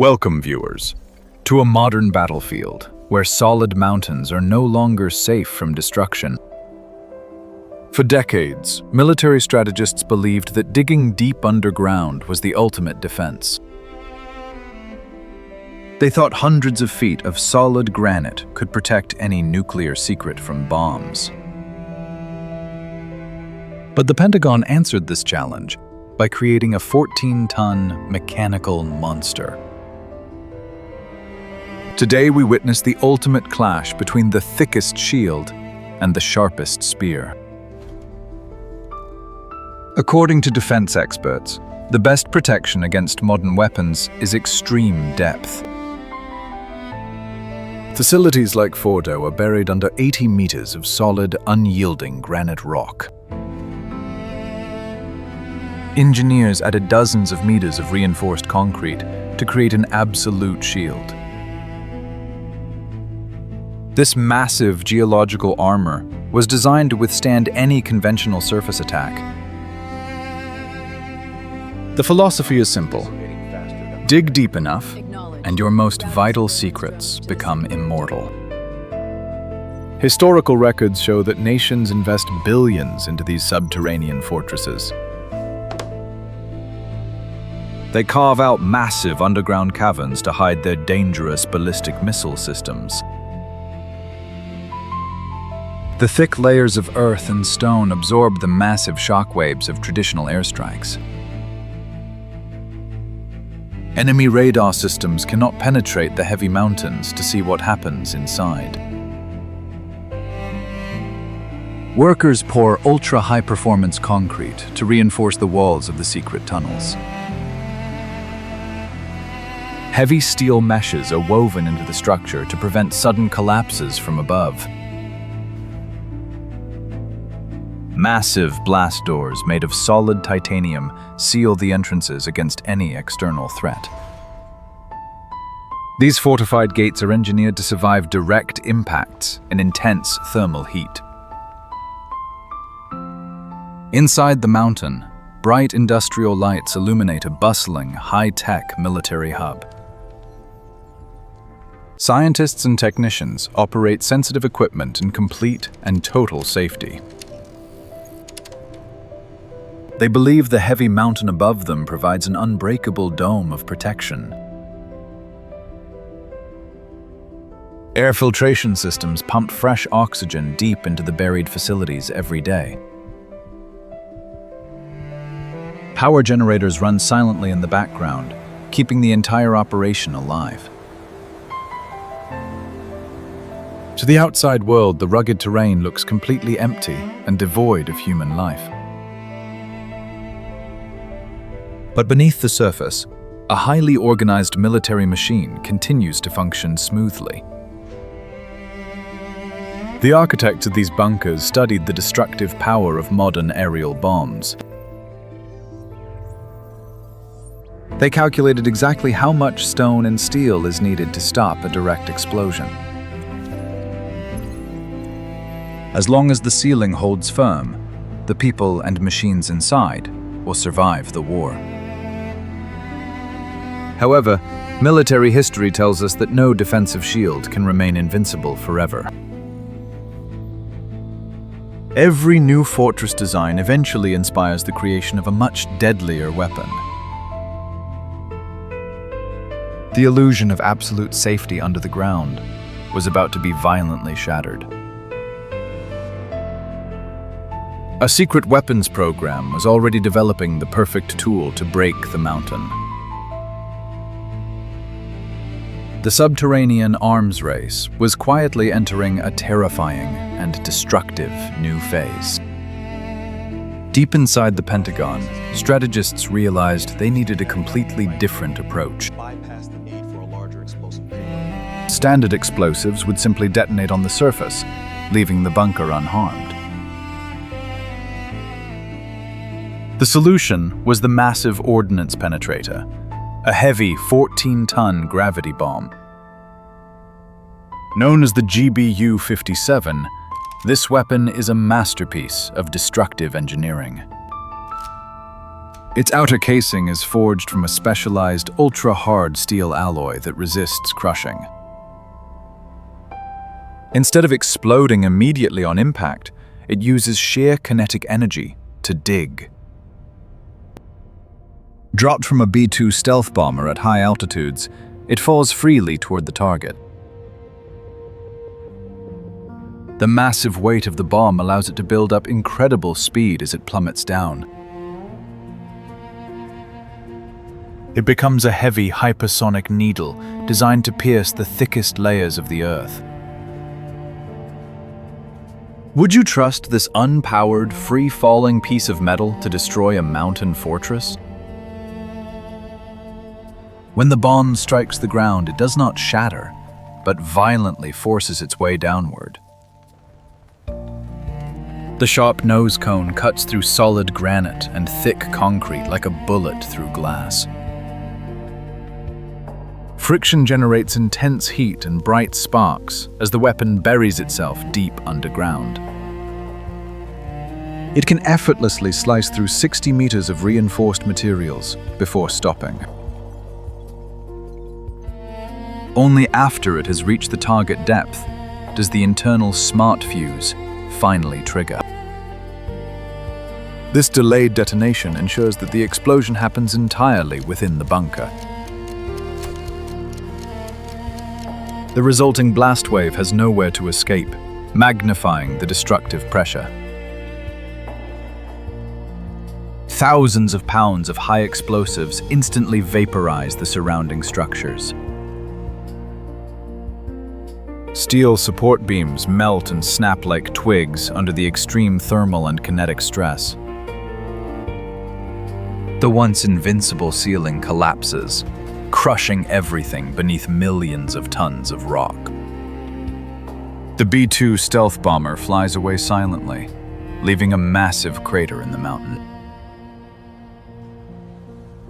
Welcome, viewers, to a modern battlefield where solid mountains are no longer safe from destruction. For decades, military strategists believed that digging deep underground was the ultimate defense. They thought hundreds of feet of solid granite could protect any nuclear secret from bombs. But the Pentagon answered this challenge by creating a 14-ton mechanical monster. Today we witness the ultimate clash between the thickest shield and the sharpest spear. According to defense experts, the best protection against modern weapons is extreme depth. Facilities like Fordo are buried under 80 meters of solid, unyielding granite rock. Engineers added dozens of meters of reinforced concrete to create an absolute shield. This massive geological armor was designed to withstand any conventional surface attack. The philosophy is simple. Dig deep enough, and your most vital secrets become immortal. Historical records show that nations invest billions into these subterranean fortresses. They carve out massive underground caverns to hide their dangerous ballistic missile systems. The thick layers of earth and stone absorb the massive shockwaves of traditional airstrikes. Enemy radar systems cannot penetrate the heavy mountains to see what happens inside. Workers pour ultra-high-performance concrete to reinforce the walls of the secret tunnels. Heavy steel meshes are woven into the structure to prevent sudden collapses from above. Massive blast doors made of solid titanium seal the entrances against any external threat. These fortified gates are engineered to survive direct impacts and intense thermal heat. Inside the mountain, bright industrial lights illuminate a bustling, high-tech military hub. Scientists and technicians operate sensitive equipment in complete and total safety. They believe the heavy mountain above them provides an unbreakable dome of protection. Air filtration systems pump fresh oxygen deep into the buried facilities every day. Power generators run silently in the background, keeping the entire operation alive. To the outside world, the rugged terrain looks completely empty and devoid of human life. But beneath the surface, a highly organized military machine continues to function smoothly. The architects of these bunkers studied the destructive power of modern aerial bombs. They calculated exactly how much stone and steel is needed to stop a direct explosion. As long as the ceiling holds firm, the people and machines inside will survive the war. However, military history tells us that no defensive shield can remain invincible forever. Every new fortress design eventually inspires the creation of a much deadlier weapon. The illusion of absolute safety under the ground was about to be violently shattered. A secret weapons program was already developing the perfect tool to break the mountain. The subterranean arms race was quietly entering a terrifying and destructive new phase. Deep inside the Pentagon, strategists realized they needed a completely different approach. Standard explosives would simply detonate on the surface, leaving the bunker unharmed. The solution was the Massive Ordnance Penetrator, a heavy 14-ton gravity bomb. Known as the GBU-57, this weapon is a masterpiece of destructive engineering. Its outer casing is forged from a specialized, ultra-hard steel alloy that resists crushing. Instead of exploding immediately on impact, it uses sheer kinetic energy to dig. Dropped from a B-2 stealth bomber at high altitudes, it falls freely toward the target. The massive weight of the bomb allows it to build up incredible speed as it plummets down. It becomes a heavy, hypersonic needle designed to pierce the thickest layers of the Earth. Would you trust this unpowered, free-falling piece of metal to destroy a mountain fortress? When the bomb strikes the ground, it does not shatter, but violently forces its way downward. The sharp nose cone cuts through solid granite and thick concrete like a bullet through glass. Friction generates intense heat and bright sparks as the weapon buries itself deep underground. It can effortlessly slice through 60 meters of reinforced materials before stopping. Only after it has reached the target depth does the internal smart fuse finally trigger. This delayed detonation ensures that the explosion happens entirely within the bunker. The resulting blast wave has nowhere to escape, magnifying the destructive pressure. Thousands of pounds of high explosives instantly vaporize the surrounding structures. Steel support beams melt and snap like twigs under the extreme thermal and kinetic stress. The once invincible ceiling collapses, crushing everything beneath millions of tons of rock. The B-2 stealth bomber flies away silently, leaving a massive crater in the mountain.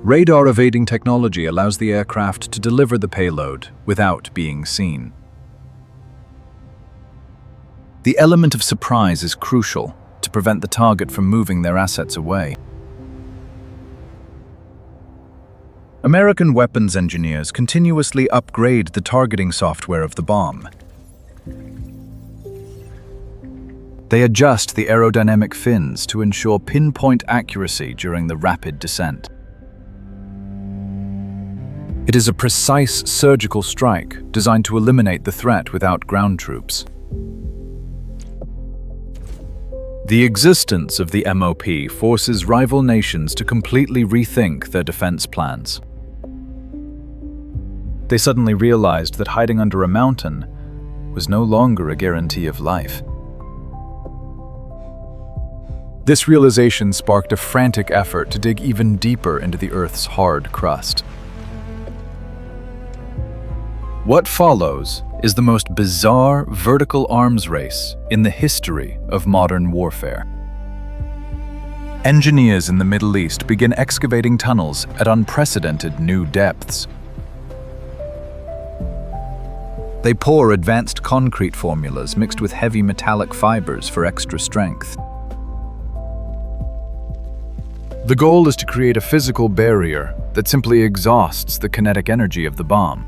Radar evading technology allows the aircraft to deliver the payload without being seen. The element of surprise is crucial to prevent the target from moving their assets away. American weapons engineers continuously upgrade the targeting software of the bomb. They adjust the aerodynamic fins to ensure pinpoint accuracy during the rapid descent. It is a precise surgical strike designed to eliminate the threat without ground troops. The existence of the MOP forces rival nations to completely rethink their defense plans. They suddenly realized that hiding under a mountain was no longer a guarantee of life. This realization sparked a frantic effort to dig even deeper into the Earth's hard crust. What follows is the most bizarre vertical arms race in the history of modern warfare. Engineers in the Middle East begin excavating tunnels at unprecedented new depths. They pour advanced concrete formulas mixed with heavy metallic fibers for extra strength. The goal is to create a physical barrier that simply exhausts the kinetic energy of the bomb.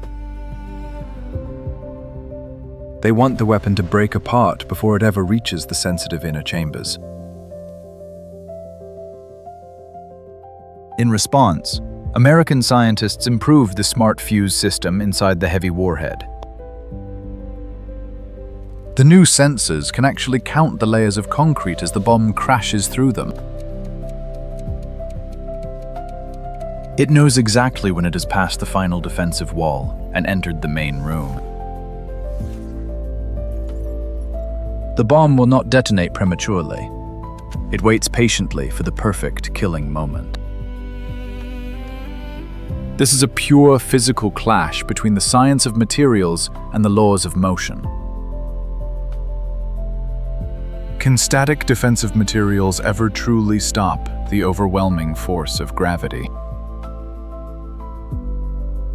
They want the weapon to break apart before it ever reaches the sensitive inner chambers. In response, American scientists improved the smart fuse system inside the heavy warhead. The new sensors can actually count the layers of concrete as the bomb crashes through them. It knows exactly when it has passed the final defensive wall and entered the main room. The bomb will not detonate prematurely. It waits patiently for the perfect killing moment. This is a pure physical clash between the science of materials and the laws of motion. Can static defensive materials ever truly stop the overwhelming force of gravity?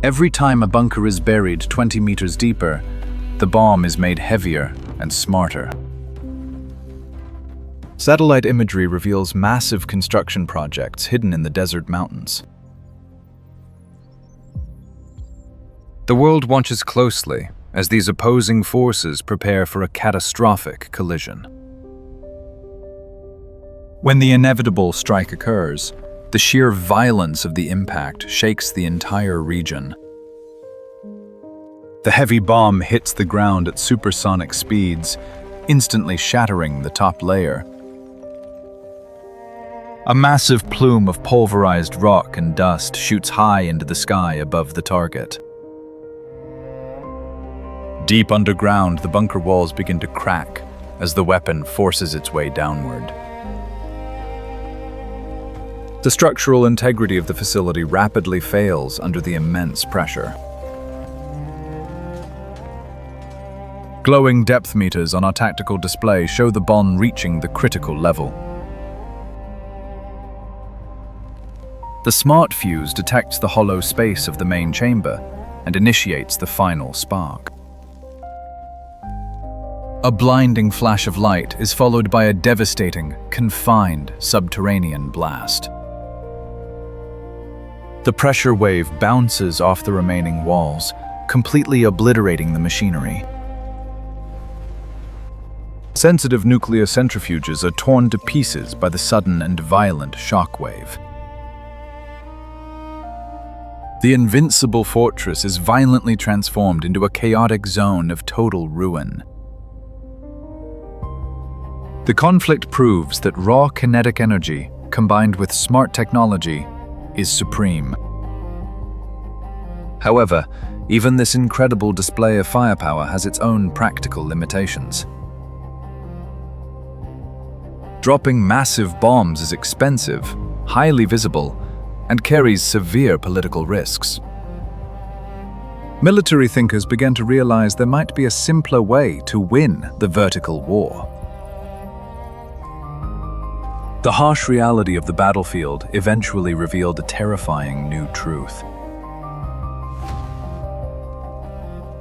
Every time a bunker is buried 20 meters deeper, the bomb is made heavier and smarter. Satellite imagery reveals massive construction projects hidden in the desert mountains. The world watches closely as these opposing forces prepare for a catastrophic collision. When the inevitable strike occurs, the sheer violence of the impact shakes the entire region. The heavy bomb hits the ground at supersonic speeds, instantly shattering the top layer. A massive plume of pulverized rock and dust shoots high into the sky above the target. Deep underground, the bunker walls begin to crack as the weapon forces its way downward. The structural integrity of the facility rapidly fails under the immense pressure. Glowing depth meters on our tactical display show the bomb reaching the critical level. The smart fuse detects the hollow space of the main chamber and initiates the final spark. A blinding flash of light is followed by a devastating, confined subterranean blast. The pressure wave bounces off the remaining walls, completely obliterating the machinery. Sensitive nuclear centrifuges are torn to pieces by the sudden and violent shockwave. The invincible fortress is violently transformed into a chaotic zone of total ruin. The conflict proves that raw kinetic energy, combined with smart technology, is supreme. However, even this incredible display of firepower has its own practical limitations. Dropping massive bombs is expensive, highly visible, and carries severe political risks. Military thinkers began to realize there might be a simpler way to win the vertical war. The harsh reality of the battlefield eventually revealed a terrifying new truth.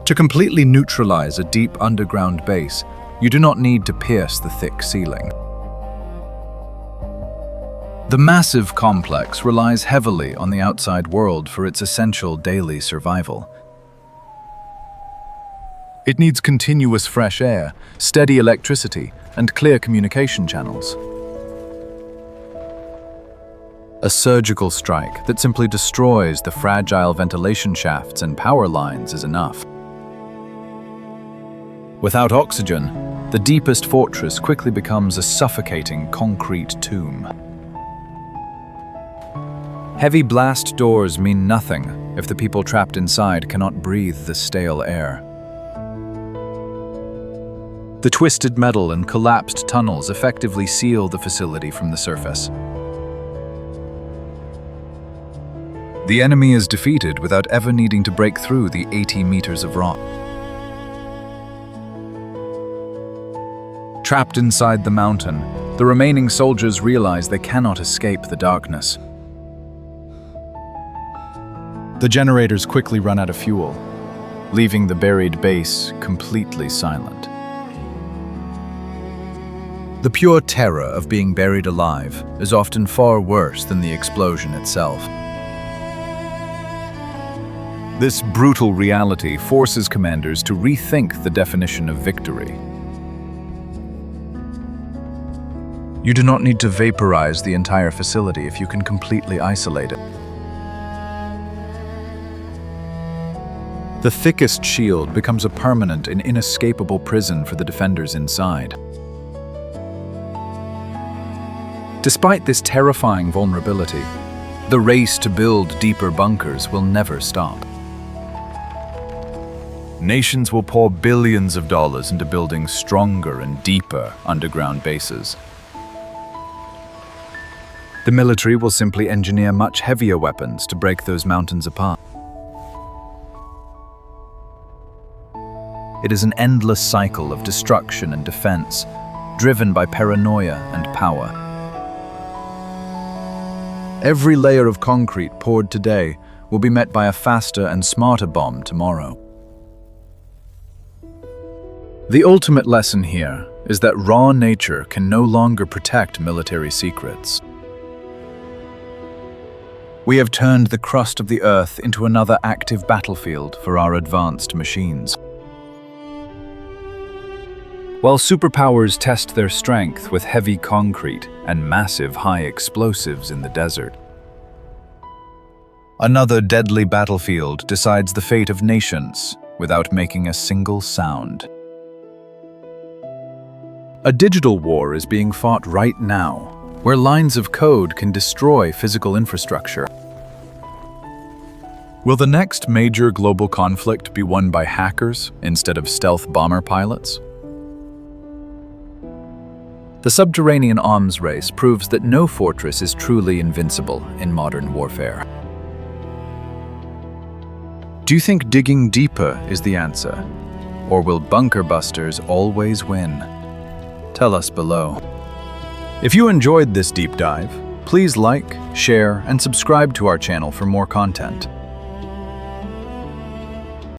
To completely neutralize a deep underground base, you do not need to pierce the thick ceiling. The massive complex relies heavily on the outside world for its essential daily survival. It needs continuous fresh air, steady electricity, and clear communication channels. A surgical strike that simply destroys the fragile ventilation shafts and power lines is enough. Without oxygen, the deepest fortress quickly becomes a suffocating concrete tomb. Heavy blast doors mean nothing if the people trapped inside cannot breathe the stale air. The twisted metal and collapsed tunnels effectively seal the facility from the surface. The enemy is defeated without ever needing to break through the 80 meters of rock. Trapped inside the mountain, the remaining soldiers realize they cannot escape the darkness. The generators quickly run out of fuel, leaving the buried base completely silent. The pure terror of being buried alive is often far worse than the explosion itself. This brutal reality forces commanders to rethink the definition of victory. You do not need to vaporize the entire facility if you can completely isolate it. The thickest shield becomes a permanent and inescapable prison for the defenders inside. Despite this terrifying vulnerability, the race to build deeper bunkers will never stop. Nations will pour billions of dollars into building stronger and deeper underground bases. The military will simply engineer much heavier weapons to break those mountains apart. It is an endless cycle of destruction and defense, driven by paranoia and power. Every layer of concrete poured today will be met by a faster and smarter bomb tomorrow. The ultimate lesson here is that raw nature can no longer protect military secrets. We have turned the crust of the Earth into another active battlefield for our advanced machines. While superpowers test their strength with heavy concrete and massive high explosives in the desert, another deadly battlefield decides the fate of nations without making a single sound. A digital war is being fought right now, where lines of code can destroy physical infrastructure. Will the next major global conflict be won by hackers instead of stealth bomber pilots? The subterranean arms race proves that no fortress is truly invincible in modern warfare. Do you think digging deeper is the answer? Or will bunker busters always win? Tell us below. If you enjoyed this deep dive, please like, share, and subscribe to our channel for more content.